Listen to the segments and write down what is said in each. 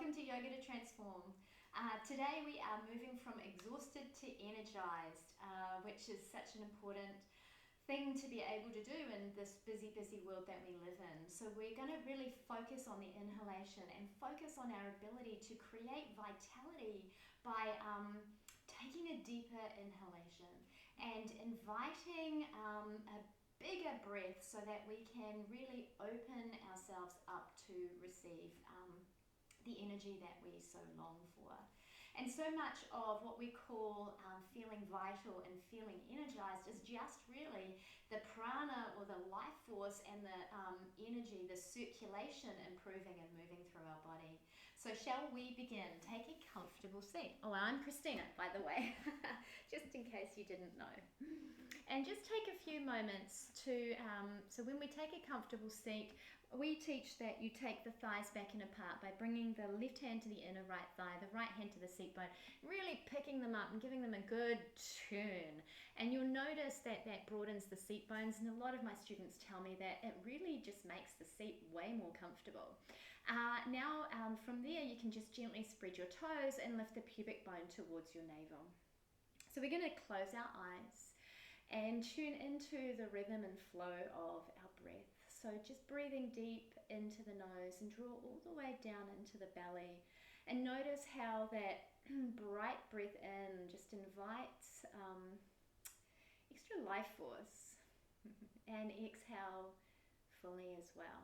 welcome to Yoga to Transform. Today we are moving from exhausted to energized, which is such an important thing to be able to do in this busy world that we live in. So we're going to really focus on the inhalation and focus on our ability to create vitality by taking a deeper inhalation and inviting a bigger breath so that we can really open ourselves up to receive the energy that we so long for. And so much of what we call feeling vital and feeling energized is just really the prana, or the life force, and the energy, the circulation improving and moving through our body. So shall we begin? Take a comfortable seat. Oh, I'm Christina, by the way, just in case you didn't know. And just take a few moments to, so when we take a comfortable seat, we teach that you take the thighs back and apart by bringing the left hand to the inner right thigh, the right hand to the seat bone, really picking them up and giving them a good turn. And you'll notice that that broadens the seat bones, and a lot of my students tell me that it really just makes the seat way more comfortable. Now from there you can just gently spread your toes and lift the pubic bone towards your navel. So we're going to close our eyes and tune into the rhythm and flow of our breath. So just breathing deep into the nose and draw all the way down into the belly, and notice how that bright breath in just invites extra life force, and exhale fully as well.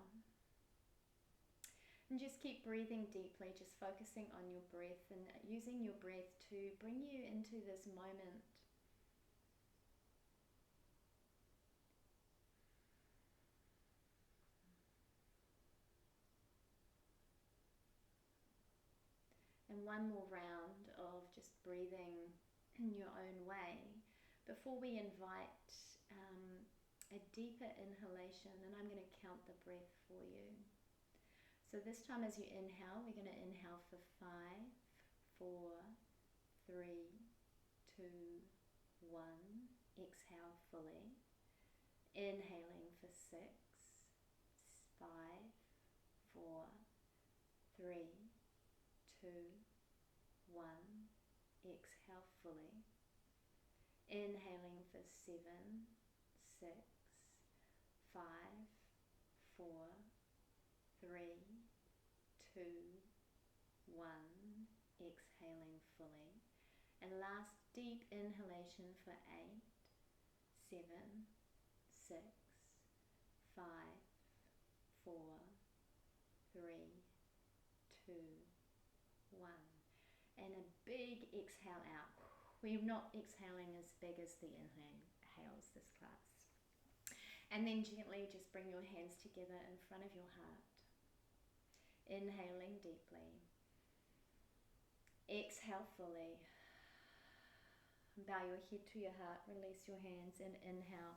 And just keep breathing deeply, just focusing on your breath and using your breath to bring you into this moment. And one more round of just breathing in your own way before we invite a deeper inhalation, and I'm going to count the breath for you. So this time as you inhale, we're going to inhale for 5, 4, 3, 2, 1. Exhale fully. Inhaling for 6, 5, 4, 3, 2, 1. Exhale fully. Inhaling for 7, 6, 5, 4, 3, 2, 1. Exhaling fully. And last deep inhalation for 8, 7, 6, 5, 4, 3, 2, 1. And a big exhale out. We're not exhaling as big as the inhales this class. And then gently just bring your hands together in front of your heart. Inhaling deeply. Exhale fully. Bow your head to your heart, release your hands, and inhale,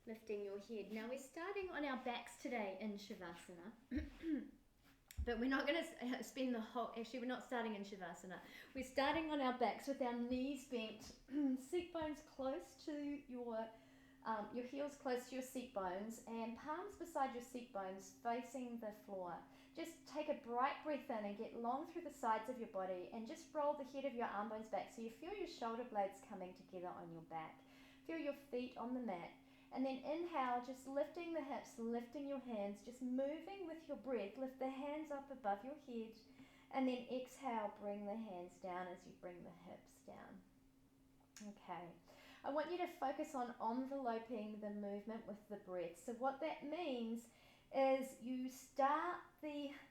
lifting your head. Now we're starting on our backs today in Shavasana. But we're not going to spend the whole, actually we're not starting in Shavasana. We're starting on our backs with our knees bent, seat bones close to your heels close to your seat bones, and palms beside your seat bones facing the floor. Just take a bright breath in and get long through the sides of your body, and just roll the head of your arm bones back so you feel your shoulder blades coming together on your back. Feel your feet on the mat. And then inhale, just lifting the hips, lifting your hands, just moving with your breath. Lift the hands up above your head. And then exhale, bring the hands down as you bring the hips down. Okay. I want you to focus on enveloping the movement with the breath. So what that means is you start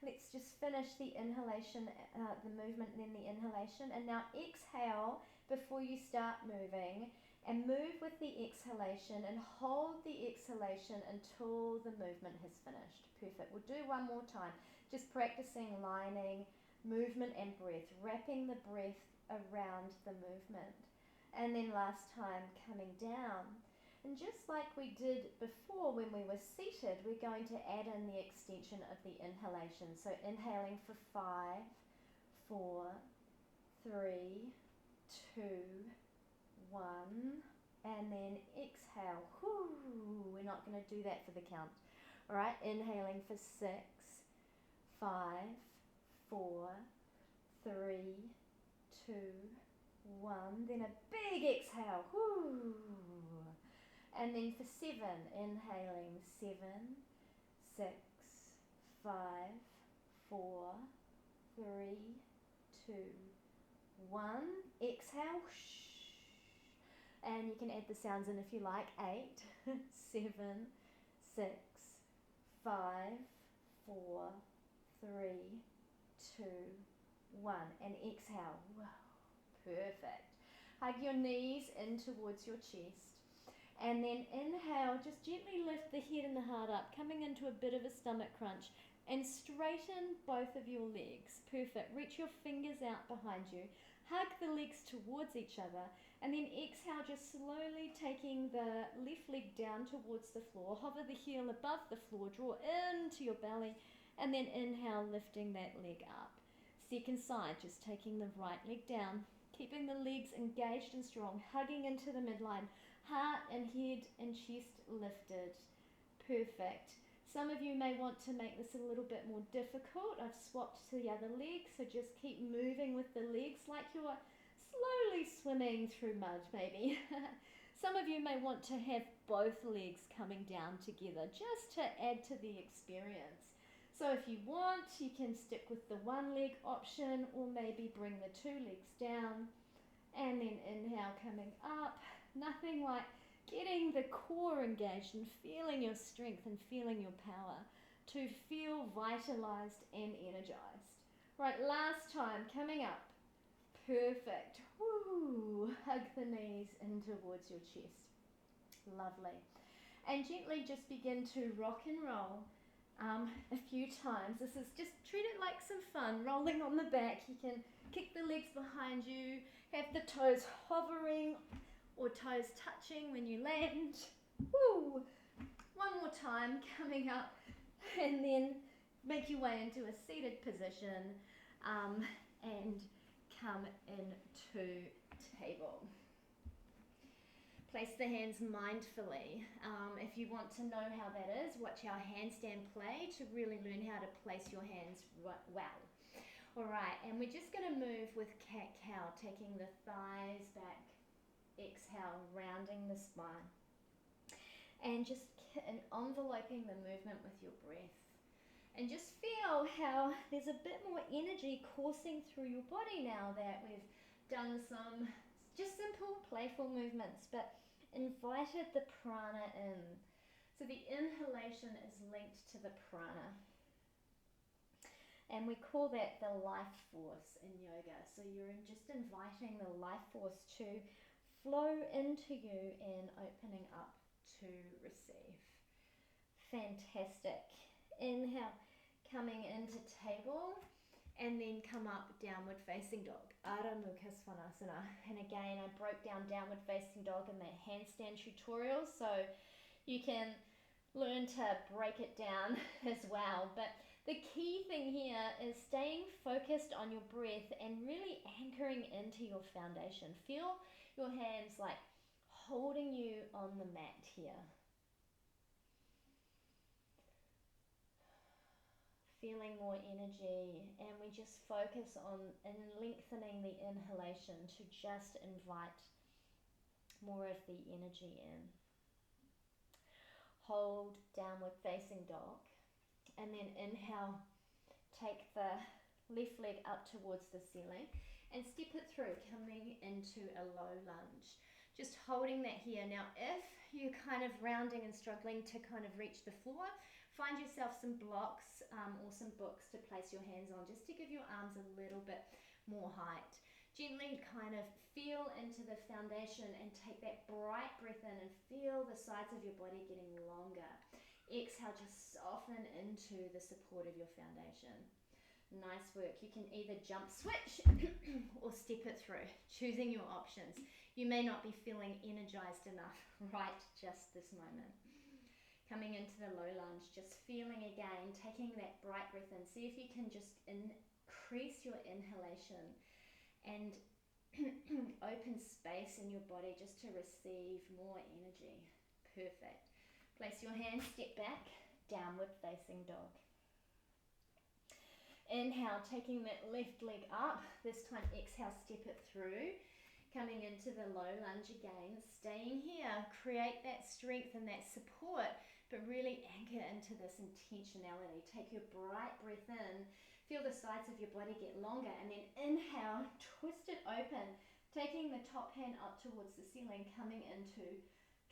let's just finish the inhalation, the movement, and then the inhalation. And now exhale before you start moving. And move with the exhalation and hold the exhalation until the movement has finished. Perfect. We'll do one more time. Just practicing lining, movement and breath, wrapping the breath around the movement. And then last time coming down. And just like we did before when we were seated, we're going to add in the extension of the inhalation. So inhaling for 5, 4, 3, 2, 1, and then exhale. Whoo, we're not going to do that for the count. All right, inhaling for 6, 5, 4, 3, 2, 1. Then a big exhale. Whoo. And then for 7, inhaling 7, 6, 5, 4, 3, 2, 1. Exhale. And you can add the sounds in if you like. 8, 7, 6, 5, 4, 3, 2, 1. And exhale. Wow. Perfect. Hug your knees in towards your chest. And then inhale, just gently lift the head and the heart up, coming into a bit of a stomach crunch. And straighten both of your legs. Perfect. Reach your fingers out behind you. Hug the legs towards each other. And then exhale, just slowly taking the left leg down towards the floor. Hover the heel above the floor. Draw into your belly. And then inhale, lifting that leg up. Second side, just taking the right leg down. Keeping the legs engaged and strong. Hugging into the midline. Heart and head and chest lifted. Perfect. Some of you may want to make this a little bit more difficult. I've swapped to the other leg, so just keep moving with the legs like you're slowly swimming through mud maybe. Some of you may want to have both legs coming down together just to add to the experience. So if you want, you can stick with the one leg option or maybe bring the 2 legs down and then inhale coming up. Nothing like getting the core engaged and feeling your strength and feeling your power to feel vitalized and energized. Right, last time, coming up. Perfect. Woo. Hug the knees in towards your chest. Lovely. And gently just begin to rock and roll a few times. This is just, treat it like some fun, rolling on the back. You can kick the legs behind you, have the toes hovering or toes touching when you land. Woo! One more time, coming up, and then make your way into a seated position and come into table. Place the hands mindfully. If you want to know how that is, watch our handstand play to really learn how to place your hands well. All right, and we're just going to move with cat-cow, taking the thighs back. Exhale, rounding the spine. And just enveloping the movement with your breath. And just feel how there's a bit more energy coursing through your body now that we've done some just simple, playful movements, but invited the prana in. So the inhalation is linked to the prana. And we call that the life force in yoga. So you're just inviting the life force to flow into you and opening up to receive. Fantastic. Inhale, coming into table, and then come up downward facing dog. Adho Mukha Svanasana. And again, I broke down downward facing dog in that handstand tutorial, so you can learn to break it down as well. But the key thing here is staying focused on your breath and really anchoring into your foundation. Feel your hands like holding you on the mat here. Feeling more energy, and we just focus on lengthening the inhalation to just invite more of the energy in. Hold downward facing dog, and then inhale, take the left leg up towards the ceiling and step it through, coming into a low lunge. Just holding that here. Now if you're kind of rounding and struggling to kind of reach the floor, find yourself some blocks or some books to place your hands on, just to give your arms a little bit more height. Gently kind of feel into the foundation and take that bright breath in and feel the sides of your body getting longer. Exhale, just soften into the support of your foundation. Nice work. You can either jump switch or step it through, choosing your options. You may not be feeling energized enough right just this moment. Coming into the low lunge, just feeling again, taking that bright breath in. See if you can just increase your inhalation and open space in your body just to receive more energy. Perfect. Place your hands, step back, downward facing dog. Inhale, taking that left leg up. This time, exhale, step it through. Coming into the low lunge again. Staying here, create that strength and that support, but really anchor into this intentionality. Take your bright breath in. Feel the sides of your body get longer, and then inhale, twist it open. Taking the top hand up towards the ceiling, coming into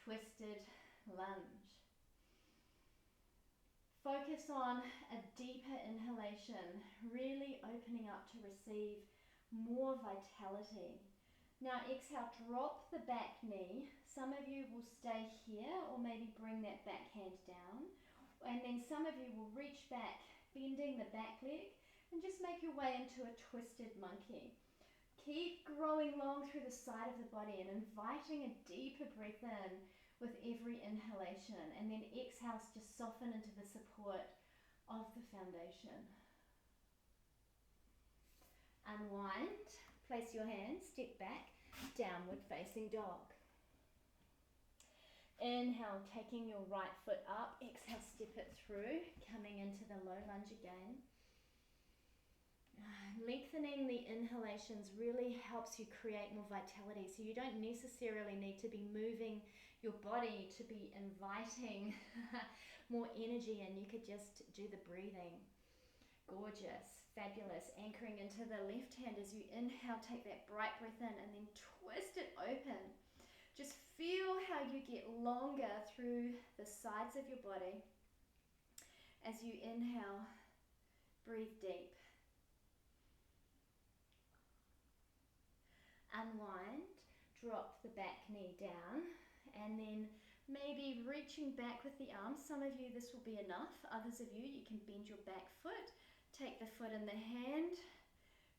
twisted lunge. Focus on a deeper inhalation, really opening up to receive more vitality. Now exhale, drop the back knee. Some of you will stay here or maybe bring that back hand down. And then some of you will reach back, bending the back leg, and just make your way into a twisted monkey. Keep growing long through the side of the body and inviting a deeper breath in with every inhalation, and then exhales, just soften into the support of the foundation. Unwind, place your hands, step back, downward facing dog. Inhale, taking your right foot up, exhale, step it through, coming into the low lunge again. Lengthening the inhalations really helps you create more vitality, so you don't necessarily need to be moving your body to be inviting more energy, and you could just do the breathing. Gorgeous, fabulous. Anchoring into the left hand as you inhale, take that bright breath in and then twist it open. Just feel how you get longer through the sides of your body. As you inhale, breathe deep. Unwind, drop the back knee down, and then maybe reaching back with the arms. Some of you, this will be enough. Others of you, you can bend your back foot, take the foot in the hand,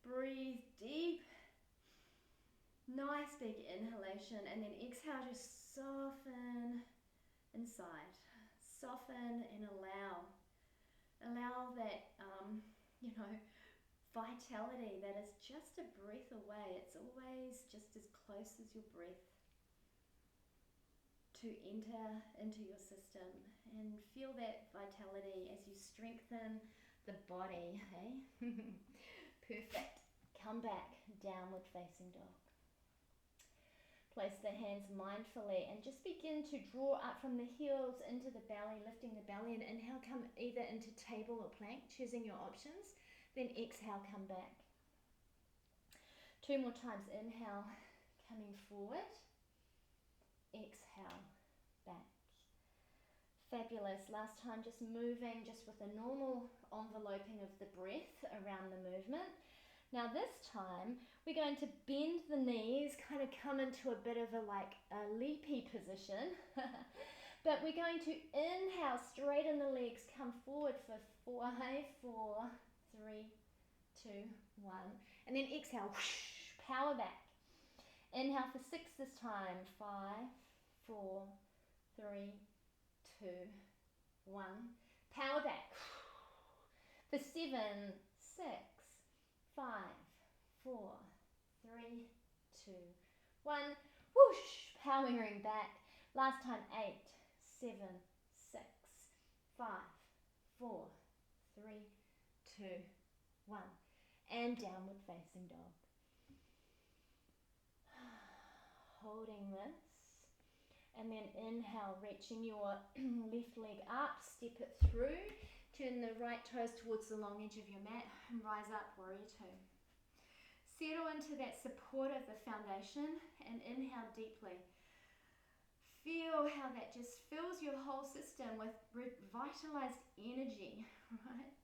breathe deep. Nice big inhalation, and then exhale, just soften inside. Soften and allow. Allow that, vitality that is just a breath away. It's always just as close as your breath to enter into your system, and feel that vitality as you strengthen the body, hey? Perfect. Come back, downward facing dog. Place the hands mindfully and just begin to draw up from the heels into the belly, lifting the belly, and inhale, come either into table or plank, choosing your options. Then exhale, come back. 2 more times. Inhale, coming forward. Exhale, back. Fabulous. Last time, just moving just with a normal enveloping of the breath around the movement. Now this time, we're going to bend the knees, kind of come into a bit of a leapy position. But we're going to inhale, straighten the legs, come forward for 5, 4, 3, 2, 1. And then exhale, whoosh, power back. Inhale for 6 this time. 5, 4, 3, 2, 1. Power back. For 7, 6, 5, 4, 3, 2, 1. Whoosh, powering back. Last time. 8, 7, 6, 5, 4, 3, 2, 1. And downward facing dog. Holding this. And then inhale, reaching your left leg up, step it through. Turn the right toes towards the long edge of your mat and rise up, warrior 2. Settle into that support of the foundation and inhale deeply. Feel how that just fills your whole system with revitalized energy, right?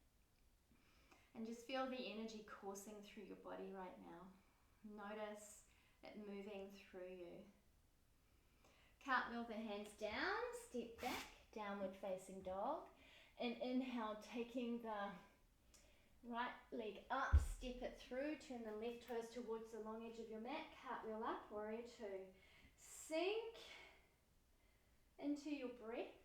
And just feel the energy coursing through your body right now. Notice it moving through you. Cartwheel the hands down, step back, downward facing dog. And inhale, taking the right leg up, step it through, turn the left toes towards the long edge of your mat, cartwheel up, warrior 2. Sink into your breath.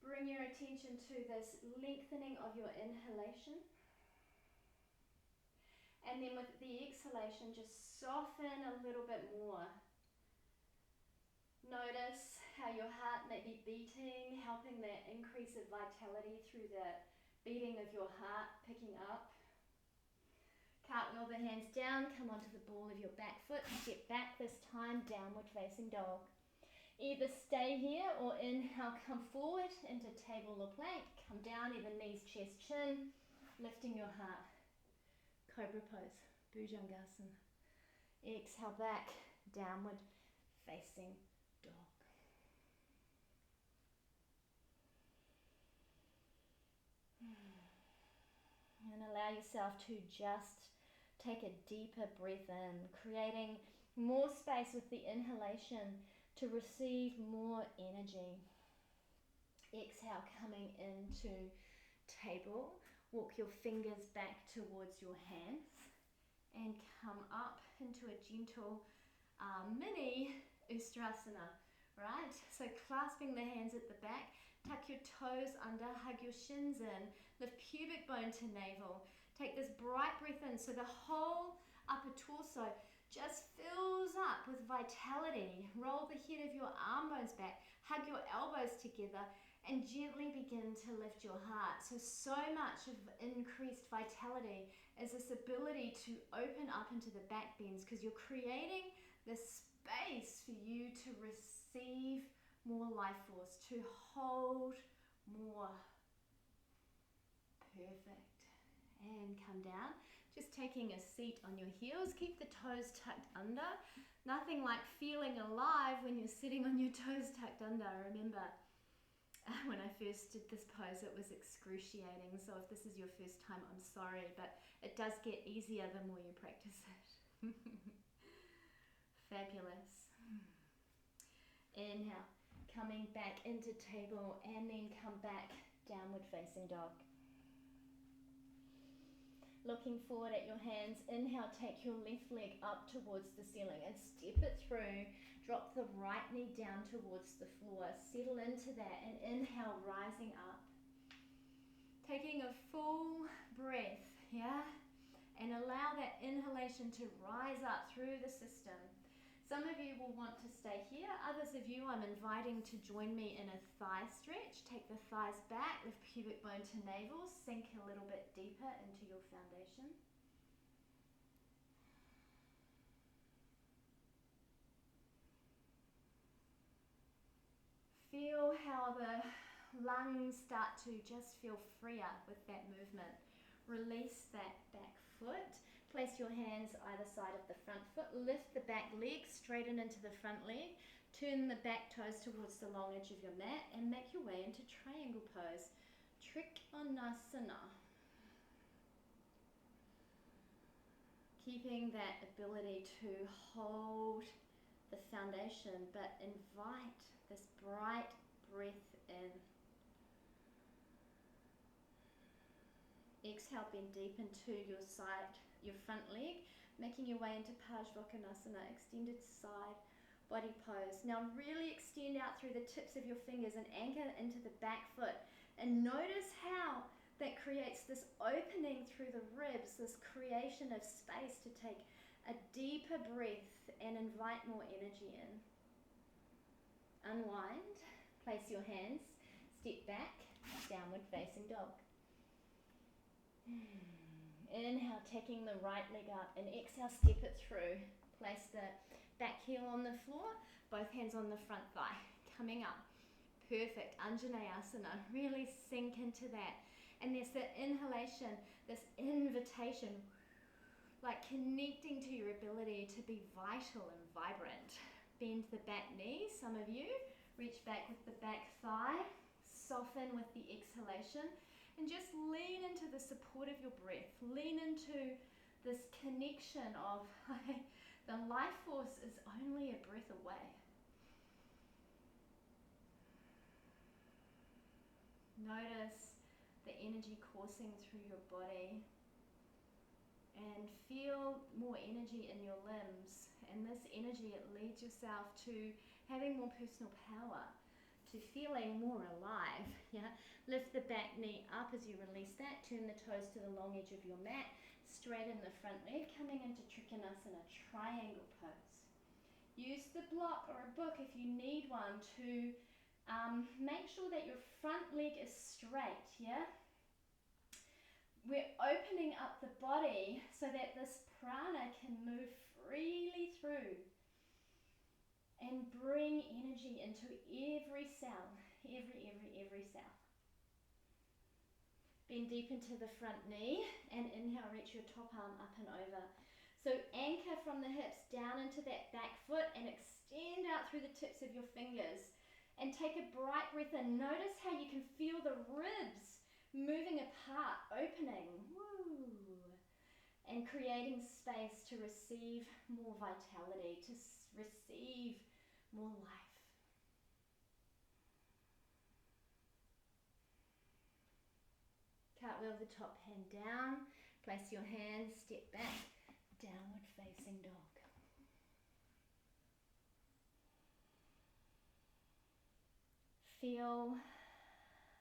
Bring your attention to this lengthening of your inhalation. And then with the exhalation, just soften a little bit more. Notice how your heart may be beating, helping that increase of vitality through the beating of your heart picking up. Cartwheel the hands down, come onto the ball of your back foot, step back this time, downward facing dog. Either stay here or inhale, come forward into table or plank, come down, either knees, chest, chin, lifting your heart. Cobra pose, Bhujangasana. Exhale back, downward facing dog. And allow yourself to just take a deeper breath in, creating more space with the inhalation to receive more energy. Exhale, coming into table. Walk your fingers back towards your hands and come up into a gentle mini Ustrasana, right? So clasping the hands at the back, tuck your toes under, hug your shins in, lift pubic bone to navel. Take this bright breath in so the whole upper torso just fills up with vitality. Roll the head of your arm bones back, hug your elbows together, and gently begin to lift your heart. So much of increased vitality is this ability to open up into the back bends, because you're creating this space for you to receive more life force, to hold more. Perfect. And come down. Just taking a seat on your heels. Keep the toes tucked under. Nothing like feeling alive when you're sitting on your toes tucked under. Remember, when I first did this pose, it was excruciating. So if this is your first time, I'm sorry, but it does get easier the more you practice it. Fabulous. Inhale, coming back into table, and then come back, downward facing dog. Looking forward at your hands. Inhale, take your left leg up towards the ceiling and step it through. Drop the right knee down towards the floor. Settle into that and inhale, rising up. Taking a full breath, yeah? And allow that inhalation to rise up through the system. Some of you will want to stay here. Others of you, I'm inviting to join me in a thigh stretch. Take the thighs back, lift pubic bone to navel, sink a little bit deeper into your foundation. Feel how the lungs start to just feel freer with that movement. Release that back foot. Place your hands either side of the front foot. Lift the back leg, straighten into the front leg. Turn the back toes towards the long edge of your mat and make your way into triangle pose. Trikonasana. Keeping that ability to hold the foundation, but invite this bright breath in. Exhale, bend deep into your side, your front leg, making your way into Parsvakonasana, extended side body pose. Now really extend out through the tips of your fingers and anchor into the back foot. And notice how that creates this opening through the ribs, this creation of space to take a deeper breath and invite more energy in. Unwind, place your hands, step back, downward facing dog. Inhale, taking the right leg up, and exhale, step it through. Place the back heel on the floor, both hands on the front thigh, coming up. Perfect, Anjaneyasana, really sink into that. And there's the inhalation, this invitation, like connecting to your ability to be vital and vibrant. Bend the back knee, some of you, reach back with the back thigh, soften with the exhalation, and just lean into the support of your breath. Lean into this connection of the life force is only a breath away. Notice the energy coursing through your body and feel more energy in your limbs. And this energy, it leads yourself to having more personal power, to feeling more alive. Yeah, lift the back knee up as you release that. Turn the toes to the long edge of your mat. Straighten the front leg, coming into Trikonasana, triangle pose. Use the block or a book if you need one to make sure that your front leg is straight. Yeah. we're opening up the body so that this prana can move freely through and bring energy into every cell, every cell. Bend deep into the front knee and inhale, reach your top arm up and over. So anchor from the hips down into that back foot and extend out through the tips of your fingers. And take a bright breath in. Notice how you can feel the ribs moving apart, opening. Woo. And creating space to receive more vitality, to receive more life. Cartwheel the top hand down, place your hands, step back, downward facing dog. Feel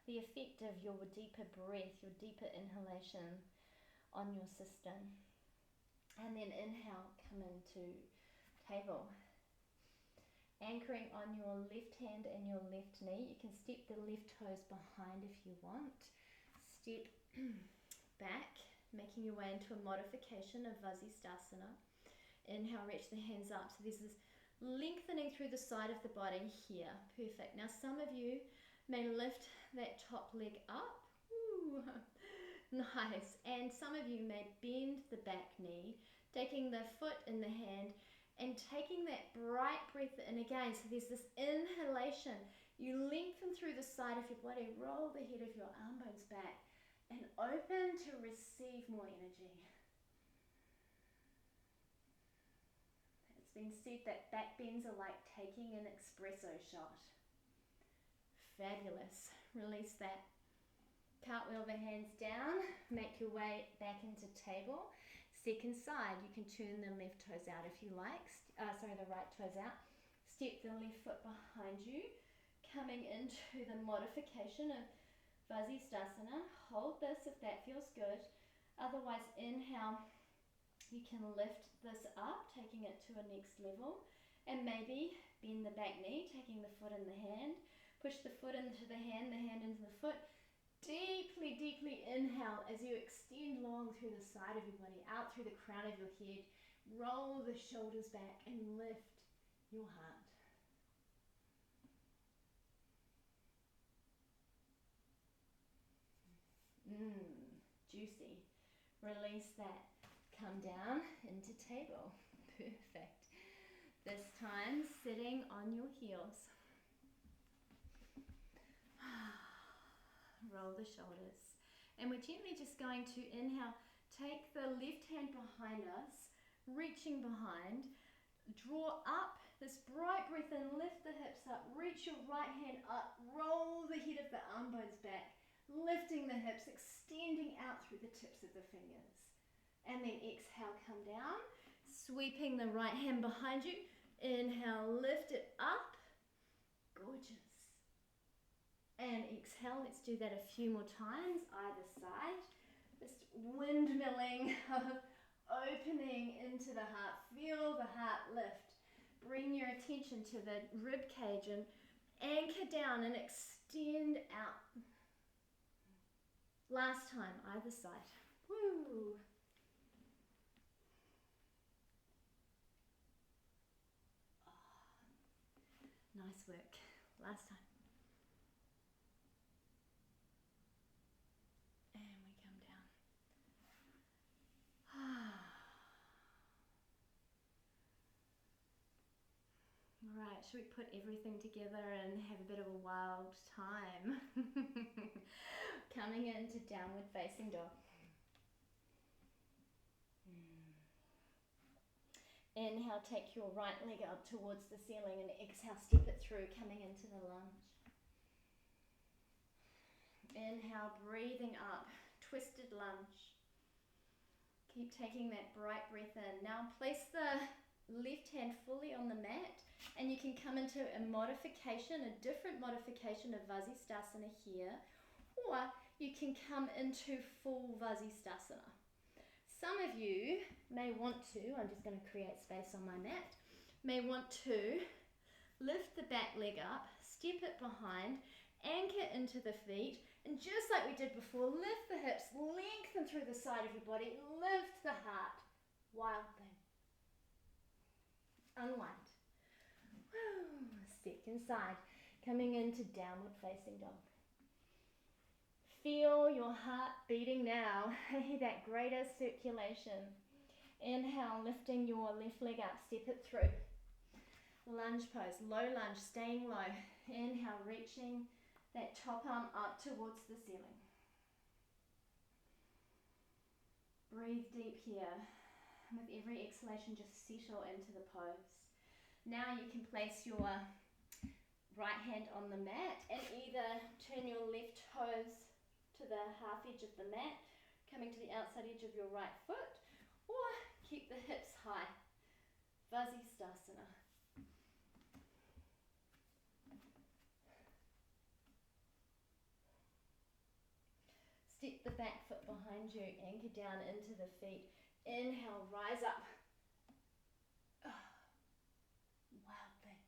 the effect of your deeper breath, your deeper inhalation on your system. And then inhale, come into table. Anchoring on your left hand and your left knee. You can step the left toes behind if you want. Step back, making your way into a modification of Vasisthasana. Inhale, reach the hands up. So this is lengthening through the side of the body here. Perfect. Now some of you may lift that top leg up. Ooh, nice. And some of you may bend the back knee, taking the foot in the hand and taking that bright breath in again. So there's this inhalation. You lengthen through the side of your body, roll the head of your arm bones back and open to receive more energy. It's been said that back bends are like taking an espresso shot. Fabulous. Release that. Cartwheel the hands down. Make your way back into table. Second side, you can turn the left toes out if you like. The right toes out. Step the left foot behind you. Coming into the modification of Vasisthasana. Hold this if that feels good. Otherwise, inhale. You can lift this up, taking it to a next level. And maybe bend the back knee, taking the foot in the hand. Push the foot into the hand into the foot. Deeply, deeply inhale as you extend long through the side of your body, out through the crown of your head. Roll the shoulders back and lift your heart. Juicy. Release that. Come down into table. Perfect. This time sitting on your heels. Roll the shoulders. And we're gently just going to inhale. Take the left hand behind us, reaching behind. Draw up this bright breath and lift the hips up. Reach your right hand up. Roll the head of the arm bones back. Lifting the hips, extending out through the tips of the fingers. And then exhale, come down. Sweeping the right hand behind you. Inhale, lift it up. Gorgeous. And exhale, let's do that a few more times, either side. Just windmilling, opening into the heart. Feel the heart lift. Bring your attention to the rib cage and anchor down and extend out. Last time, either side. Woo! Oh, nice work. Last time. And we come down. Right, should we put everything together and have a bit of a wild time? Coming into downward facing dog. Inhale, take your right leg up towards the ceiling and exhale, step it through, coming into the lunge. Inhale, breathing up, twisted lunge. Keep taking that bright breath in. Now place the left hand fully on the mat and you can come into a modification, a different modification of Vasisthasana here, or you can come into full Vasisthasana. Some of you may want to, I'm just going to create space on my mat, may want to lift the back leg up, step it behind, anchor into the feet, And just like we did before, lift the hips, lengthen through the side of your body, lift the heart. Wild thing. Unwind. Second side, coming into downward facing dog. Feel your heart beating now, that greater circulation. Inhale, lifting your left leg up, step it through. Lunge pose, low lunge, staying low. Inhale, reaching that top arm up towards the ceiling. Breathe deep here. With every exhalation, just settle into the pose. Now you can place your right hand on the mat and either turn your left toes to the half edge of the mat, coming to the outside edge of your right foot, or keep the hips high. Vasisthasana. Step the back foot behind you, anchor down into the feet. Inhale, rise up. Wild thing.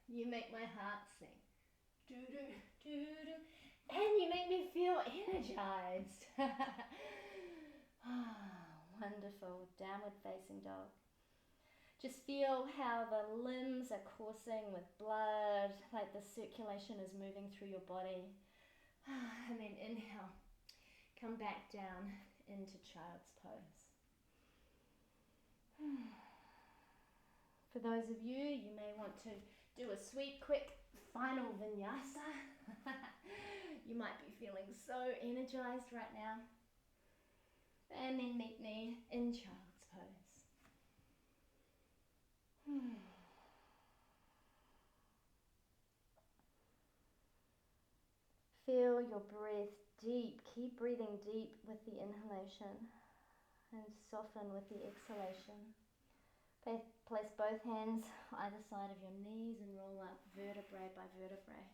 You make my heart sing. Doo-doo, doo-doo. And you make me feel energized. Wonderful. Downward facing dog. Just feel how the limbs are coursing with blood, like the circulation is moving through your body. And then inhale, come back down into child's pose. For those of you, you may want to do a sweet, quick final vinyasa. You might be feeling so energized right now. And then meet me in child's pose. Feel your breath deep. Keep breathing deep with the inhalation and soften with the exhalation. Place both hands either side of your knees and roll up vertebrae by vertebrae.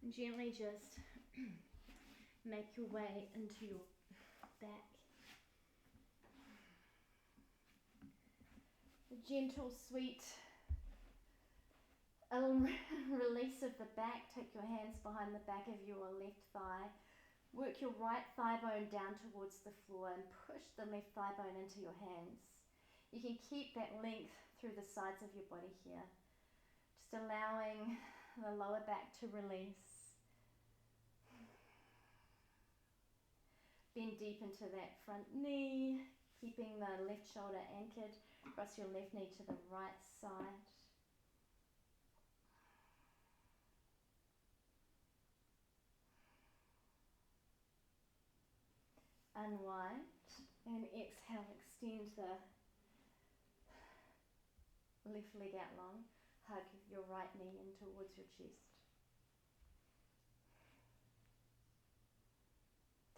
And gently just make your way into your back. A gentle, sweet release of the back. Take your hands behind the back of your left thigh. Work your right thigh bone down towards the floor and push the left thigh bone into your hands. You can keep that length through the sides of your body here. Just allowing the lower back to release. Bend deep into that front knee, keeping the left shoulder anchored across your left knee to the right side. Unwind and exhale, extend the left leg out long. Hug your right knee in towards your chest.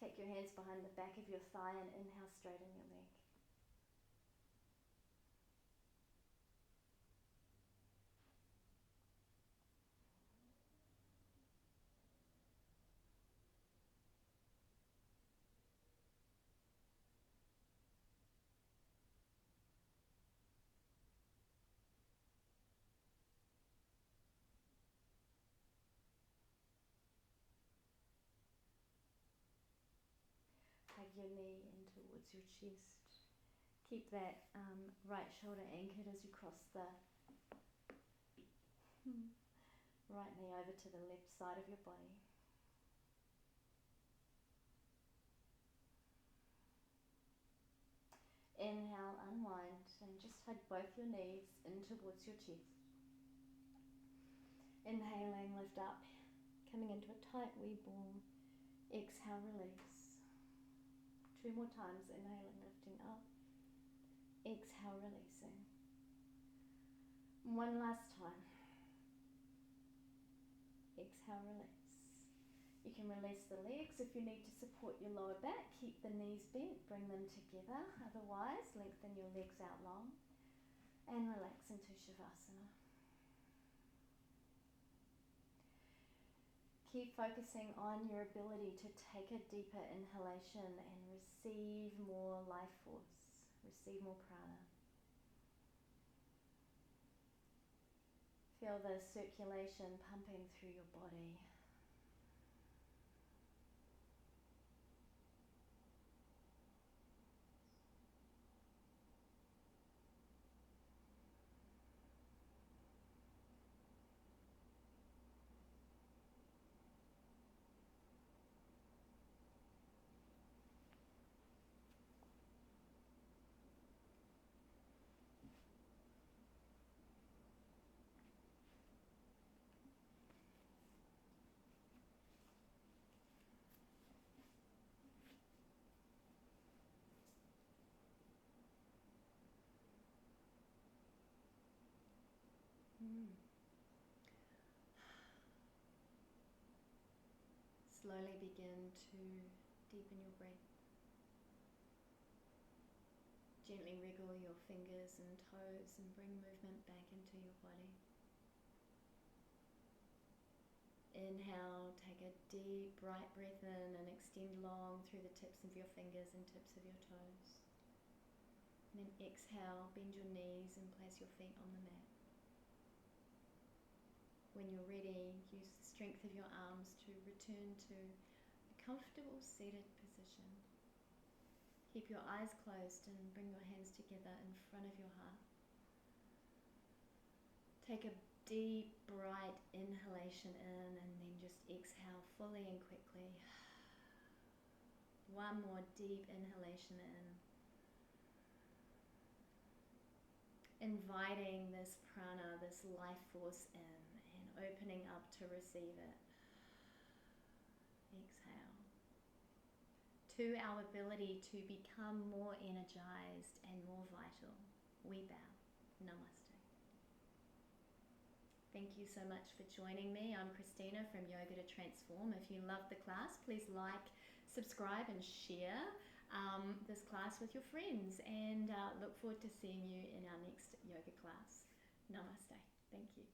Take your hands behind the back of your thigh and inhale, straighten your leg. Hug your knee in towards your chest. Keep that right shoulder anchored as you cross the right knee over to the left side of your body. Inhale, unwind, and just hug both your knees in towards your chest. Inhaling, lift up, coming into a tight wee ball. Exhale, release. 2 more times, inhaling, lifting up. Exhale, releasing. 1 last time. Exhale, release. You can release the legs if you need to support your lower back. Keep the knees bent, bring them together. Otherwise, lengthen your legs out long and relax into Shavasana. Keep focusing on your ability to take a deeper inhalation and receive more life force, receive more prana. Feel the circulation pumping through your body. slowly begin to deepen your breath. Gently wriggle your fingers and toes and bring movement back into your body. Inhale, take a deep, bright breath in and extend long through the tips of your fingers and tips of your toes. And then exhale, bend your knees and place your feet on the mat. When you're ready, use the strength of your arms to return to a comfortable seated position. Keep your eyes closed and bring your hands together in front of your heart. Take a deep, bright inhalation in and then just exhale fully and quickly. One more deep inhalation in. Inviting this prana, this life force in and opening up to receive it. Exhale. To our ability to become more energized and more vital, we bow. Namaste. Thank you so much for joining me. I'm Christina from Yoga to Transform. If you love the class, please like, subscribe and share this class with your friends, and look forward to seeing you in our next yoga class. Namaste. Thank you.